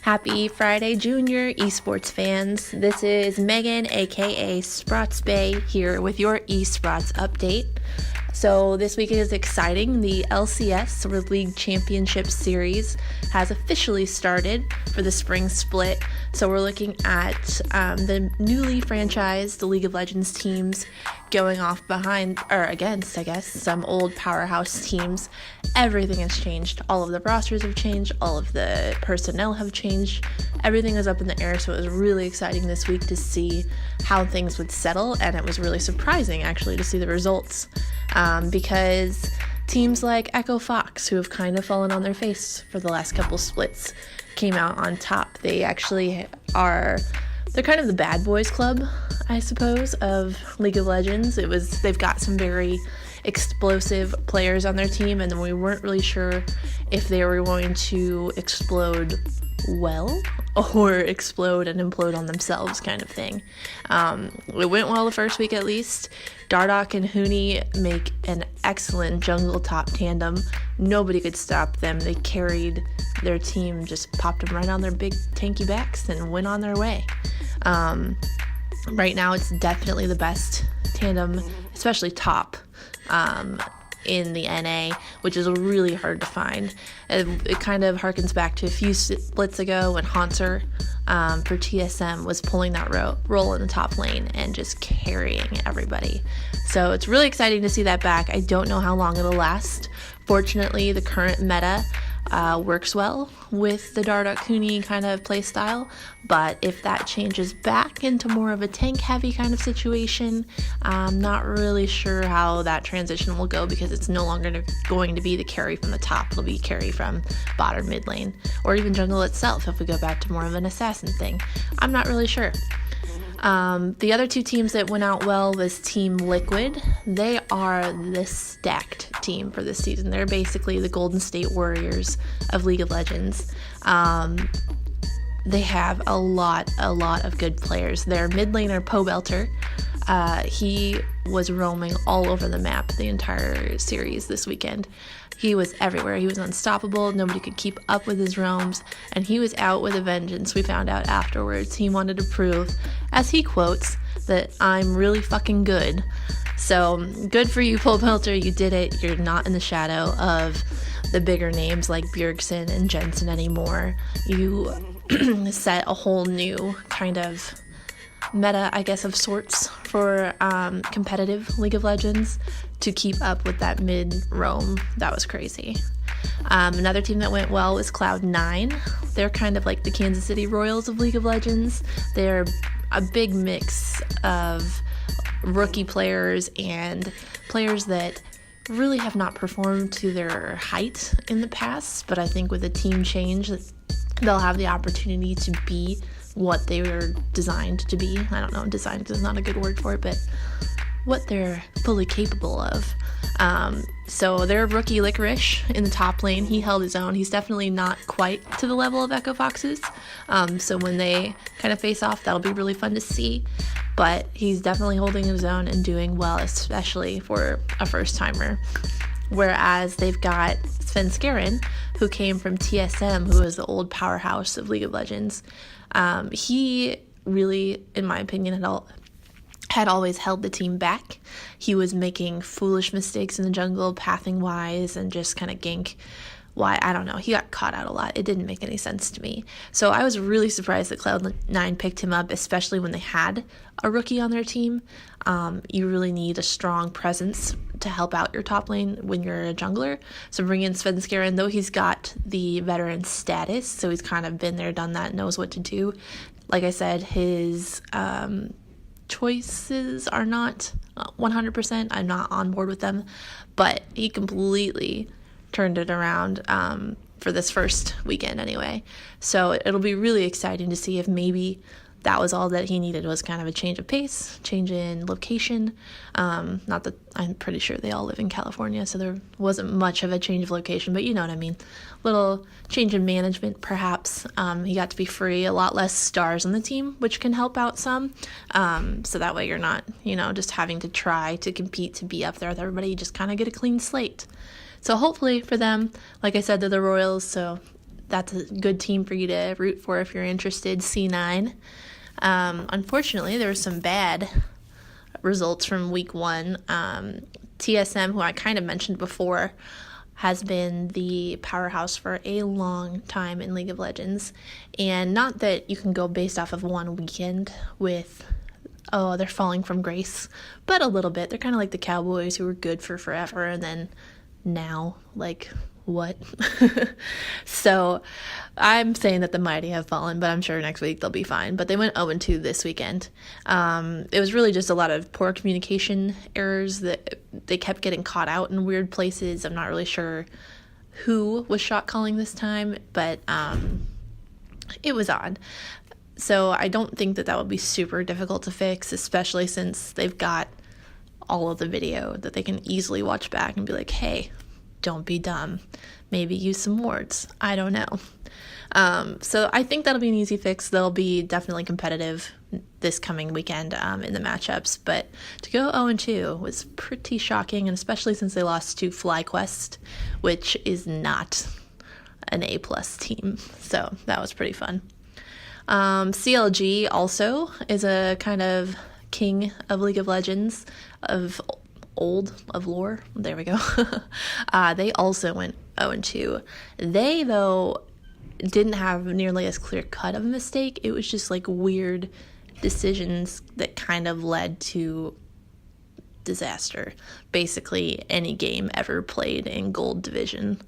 Happy Friday, Junior eSports fans. This is Megan, aka Sprots Bay, here with your eSprots update. So this week is exciting. The LCS, or League Championship Series, has officially started for the spring split. So we're looking at the newly franchised League of Legends teams going off behind, or against, I guess, some old powerhouse teams. Everything has changed. All of the rosters have changed. All of the personnel have changed. Everything is up in the air, so it was really exciting this week to see how things would settle, and it was really surprising, actually, to see the results. Because teams like Echo Fox, who have kind of fallen on their face for the last couple splits, came out on top. They actually they're kind of the bad boys club, I suppose, of League of Legends. They've got some very explosive players on their team, and then we weren't really sure if they were going to explode well or explode and implode on themselves, kind of thing. It went well the first week, at least. Dardoch and Huni make an excellent jungle top tandem. Nobody could stop them. They carried their team, just popped them right on their big tanky backs and went on their way. Right now it's definitely the best tandem, especially top, in the NA, which is really hard to find. It kind of harkens back to a few splits ago when Haunter for TSM was pulling that role in the top lane and just carrying everybody. So it's really exciting to see that back. I don't know how long it'll last. Fortunately, the current meta works well with the Dardoch Huni kind of play style, but if that changes back into more of a tank heavy kind of situation, I'm not really sure how that transition will go, because it's no longer going to be the carry from the top. It'll be carry from bot or mid lane, or even jungle itself if we go back to more of an assassin thing. I'm not really sure. The other two teams that went out well was Team Liquid. They are the stacked team for this season. They're basically the Golden State Warriors of League of Legends. They have a lot of good players. Their mid laner, Pobelter, he was roaming all over the map the entire series this weekend. He was everywhere. He was unstoppable. Nobody could keep up with his roams, and he was out with a vengeance. We found out afterwards. He wanted to prove, as he quotes, that I'm really fucking good. So good for you, Pobelter. You did it. You're not in the shadow of the bigger names like Bjergsen and Jensen anymore. You set a whole new kind of meta, I guess, of sorts for competitive League of Legends to keep up with that mid roam. That was crazy. Another team that went well was Cloud9. They're kind of like the Kansas City Royals of League of Legends. They're a big mix of rookie players and players that really have not performed to their height in the past, but I think with a team change, they'll have the opportunity to be what they were designed to be. I don't know, designed is not a good word for it, but what they're fully capable of. So their rookie Licorice in the top lane, he held his own. He's definitely not quite to the level of Echo Fox's. So when they kind of face off, that'll be really fun to see. But he's definitely holding his own and doing well, especially for a first timer. Whereas they've got Svenskeren, who came from TSM, who is the old powerhouse of League of Legends. He really, in my opinion, had always held the team back. He was making foolish mistakes in the jungle, pathing wise, and just kind of gank. Why, I don't know. He got caught out a lot. It didn't make any sense to me. So I was really surprised that Cloud9 picked him up, especially when they had a rookie on their team. You really need a strong presence to help out your top lane when you're a jungler. So bring in Svenskeren, though he's got the veteran status, so he's kind of been there, done that, knows what to do. Like I said, his choices are not 100%. I'm not on board with them, but he completely turned it around for this first weekend anyway. So it'll be really exciting to see if maybe that was all that he needed, was kind of a change of pace, change in location. Not that I'm pretty sure they all live in California, so there wasn't much of a change of location, but you know what I mean. Little change in management, perhaps. He got to be free, a lot less stars on the team, which can help out some. So that way you're not, just having to try to compete to be up there with everybody. You just kind of get a clean slate. So hopefully for them, like I said, they're the Royals, so that's a good team for you to root for if you're interested. C9. Unfortunately, there were some bad results from week 1. TSM, who I kind of mentioned before, has been the powerhouse for a long time in League of Legends. And not that you can go based off of one weekend with, oh, they're falling from grace, but a little bit. They're kind of like the Cowboys, who were good for forever, and then now, like, what? So I'm saying that the mighty have fallen, but I'm sure next week they'll be fine. But they went 0-2 this weekend. It was really just a lot of poor communication errors that they kept getting caught out in weird places. I'm not really sure who was shot calling this time, but it was odd. So I don't think that would be super difficult to fix, especially since they've got all of the video that they can easily watch back and be like, hey, don't be dumb. Maybe use some words. I don't know. So I think that'll be an easy fix. They'll be definitely competitive this coming weekend in the matchups. But to go 0-2 was pretty shocking, and especially since they lost to FlyQuest, which is not an A-plus team. So that was pretty fun. CLG also is a kind of king of League of Legends, of lore. There we go. They also went 0-2. They, though, didn't have nearly as clear cut of a mistake. It was just like weird decisions that kind of led to disaster. Basically, any game ever played in Gold Division.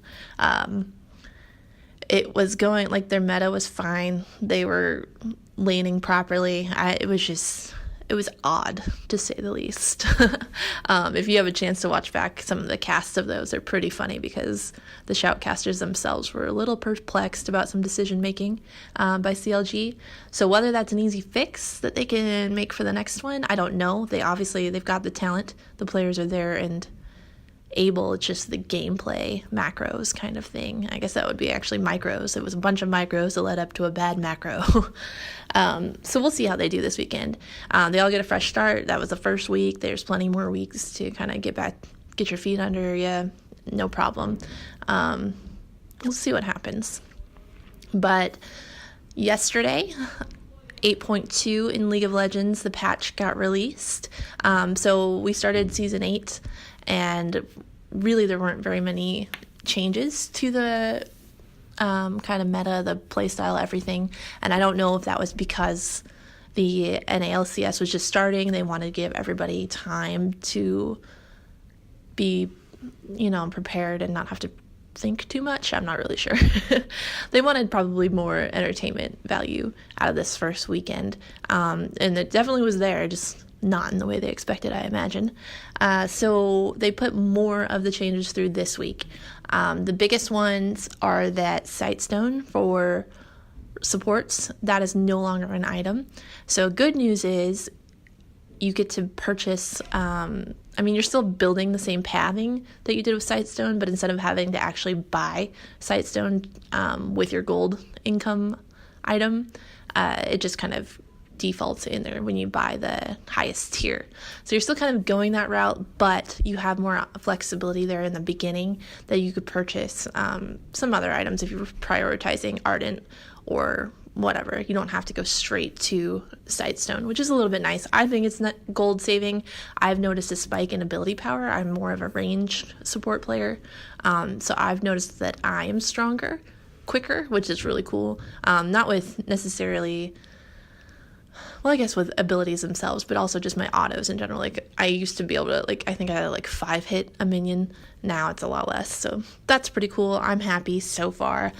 It was going, like, their meta was fine. They were laning properly. It was odd, to say the least. If you have a chance to watch back some of the casts of those, they're pretty funny because the shoutcasters themselves were a little perplexed about some decision-making by CLG. So whether that's an easy fix that they can make for the next one, I don't know. They've got the talent. The players are there and able. It's just the gameplay macros kind of thing. I guess that would be actually micros. It was a bunch of micros that led up to a bad macro. So we'll see how they do this weekend. They all get a fresh start. That was the first week. There's plenty more weeks to kind of get your feet under you. No problem. We'll see what happens. But yesterday, 8.2 in League of Legends, the patch got released. So we started Season 8, and really there weren't very many changes to the kind of meta, the playstyle, everything. And I don't know if that was because the NALCS was just starting. They wanted to give everybody time to be, prepared and not have to think too much. I'm not really sure. They wanted probably more entertainment value out of this first weekend. And it definitely was there, just not in the way they expected, I imagine. So they put more of the changes through this week. The biggest ones are that Sightstone for supports, that is no longer an item. So good news is you get to purchase, you're still building the same pathing that you did with Sightstone, but instead of having to actually buy Sightstone with your gold income item, it just kind of defaults in there when you buy the highest tier. So you're still kind of going that route, but you have more flexibility there in the beginning that you could purchase some other items if you're prioritizing Ardent or whatever. You don't have to go straight to Sightstone, which is a little bit nice. I think it's not gold saving. I've noticed a spike in ability power. I'm more of a ranged support player, so I've noticed that I am stronger, quicker, which is really cool. Not with necessarily, well, I guess with abilities themselves, but also just my autos in general. Like, I used to be able to, I think I had 5 hit a minion. Now it's a lot less, so that's pretty cool. I'm happy so far.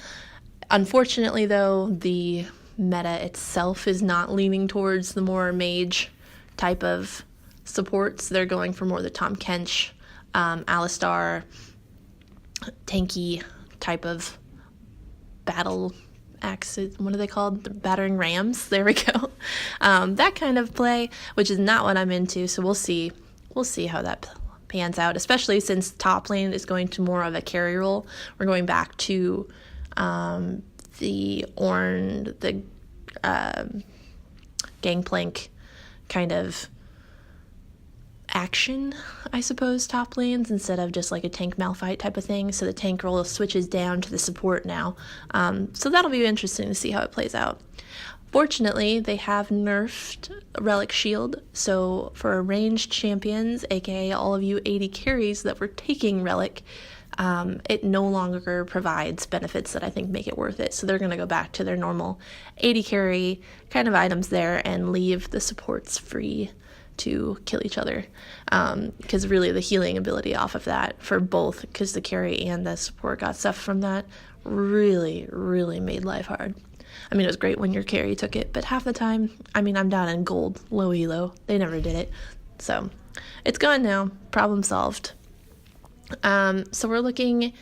Unfortunately, though, the meta itself is not leaning towards the more mage type of supports. They're going for more the Tom Kench, Alistar, tanky type of battle axes. What are they called? The battering rams. There we go. That kind of play, which is not what I'm into. So we'll see. We'll see how that pans out, especially since top lane is going to more of a carry role. We're going back to the Gangplank kind of action, I suppose, top lanes instead of just like a tank malfight type of thing. So the tank role switches down to the support now. So that'll be interesting to see how it plays out. Fortunately, they have nerfed Relic Shield, so for ranged champions, aka all of you AD carries that were taking Relic, it no longer provides benefits that I think make it worth it. So they're going to go back to their normal AD carry kind of items there and leave the supports free to kill each other, because really the healing ability off of that for both, because the carry and the support got stuff from that, really made life hard. I mean, it was great when your carry took it, but half the time, I mean, I'm down in gold, low elo. They never did it. So it's gone now. Problem solved. So we're looking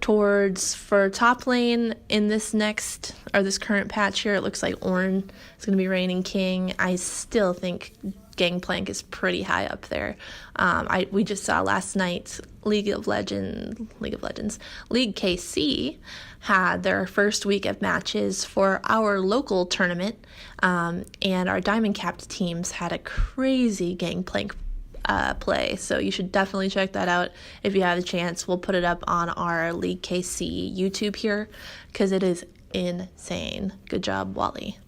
towards, for top lane in this current patch here, it looks like Ornn is going to be reigning king. I still think Gangplank is pretty high up there. We just saw last night League KC had their first week of matches for our local tournament, and our Diamond Capped teams had a crazy Gangplank play, so you should definitely check that out if you have a chance. We'll put it up on our League KC YouTube here, because it is insane. Good job, Wally.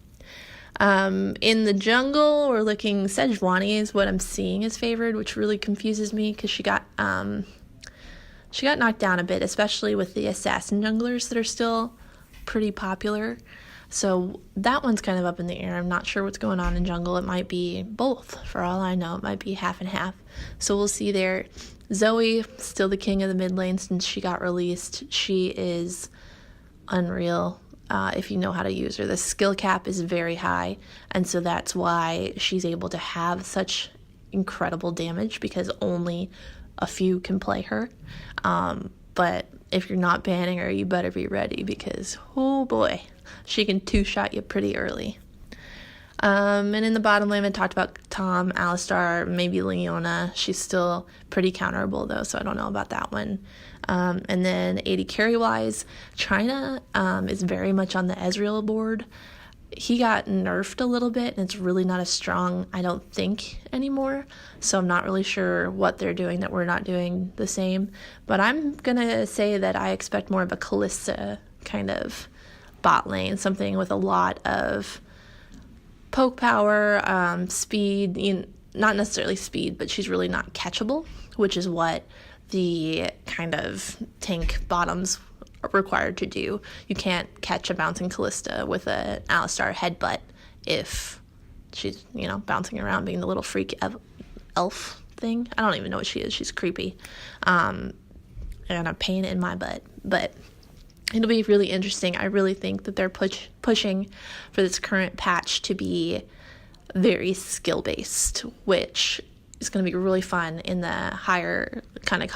In the jungle, we're looking, Sejuani is what I'm seeing is favored, which really confuses me, because she got knocked down a bit, especially with the assassin junglers that are still pretty popular. So that one's kind of up in the air. I'm not sure what's going on in jungle. It might be both. For all I know, it might be half and half. So we'll see there. Zoe, still the king of the mid lane since she got released. She is unreal. If you know how to use her. The skill cap is very high, and so that's why she's able to have such incredible damage, because only a few can play her. But if you're not banning her, you better be ready, because oh boy, she can two-shot you pretty early. And in the bottom lane, I talked about Tom, Alistar, maybe Leona. She's still pretty counterable though, so I don't know about that one. And then AD carry-wise, China is very much on the Ezreal board. He got nerfed a little bit, and it's really not as strong, I don't think, anymore. So I'm not really sure what they're doing that we're not doing the same. But I'm going to say that I expect more of a Kalista kind of bot lane, something with a lot of poke power, speed, not necessarily speed, but she's really not catchable, which is what the kind of tank bottoms are required to do. You can't catch a bouncing Kalista with an Alistar headbutt if she's, bouncing around being the little freak elf thing. I don't even know what she is. She's creepy. And a pain in my butt. But it'll be really interesting. I really think that they're pushing for this current patch to be very skill-based, which is going to be really fun in the higher kind of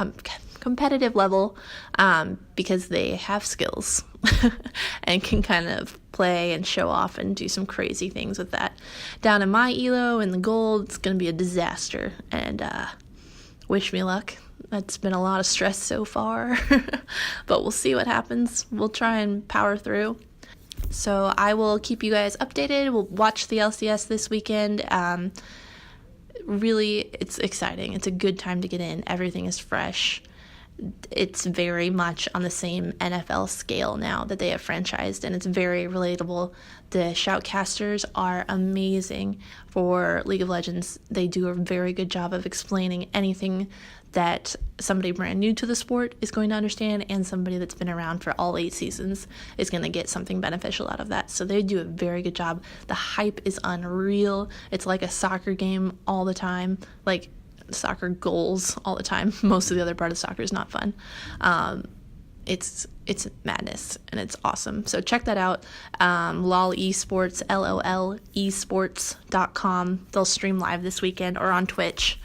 competitive level, because they have skills and can kind of play and show off and do some crazy things with that. Down in my elo in the gold, it's going to be a disaster, and wish me luck. That's been a lot of stress so far, but we'll see what happens. We'll try and power through. So I will keep you guys updated. We'll watch the LCS this weekend. Really, it's exciting. It's a good time to get in. Everything is fresh. It's very much on the same NFL scale now that they have franchised, and it's very relatable. The shoutcasters are amazing for League of Legends. They do a very good job of explaining anything that somebody brand new to the sport is going to understand, and somebody that's been around for all 8 seasons is going to get something beneficial out of that. So they do a very good job. The hype is unreal. It's like a soccer game all the time, like soccer goals all the time. Most of the other part of soccer is not fun. It's madness, and it's awesome. So check that out. LOL eSports, LOL eSports.com. They'll stream live this weekend, or on Twitch.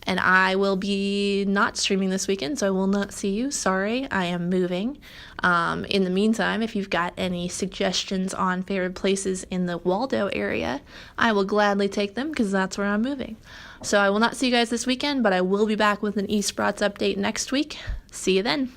And I will be not streaming this weekend, so I will not see you. Sorry, I am moving. In the meantime, if you've got any suggestions on favorite places in the Waldo area, I will gladly take them, because that's where I'm moving. So I will not see you guys this weekend, but I will be back with an eSprots update next week. See you then.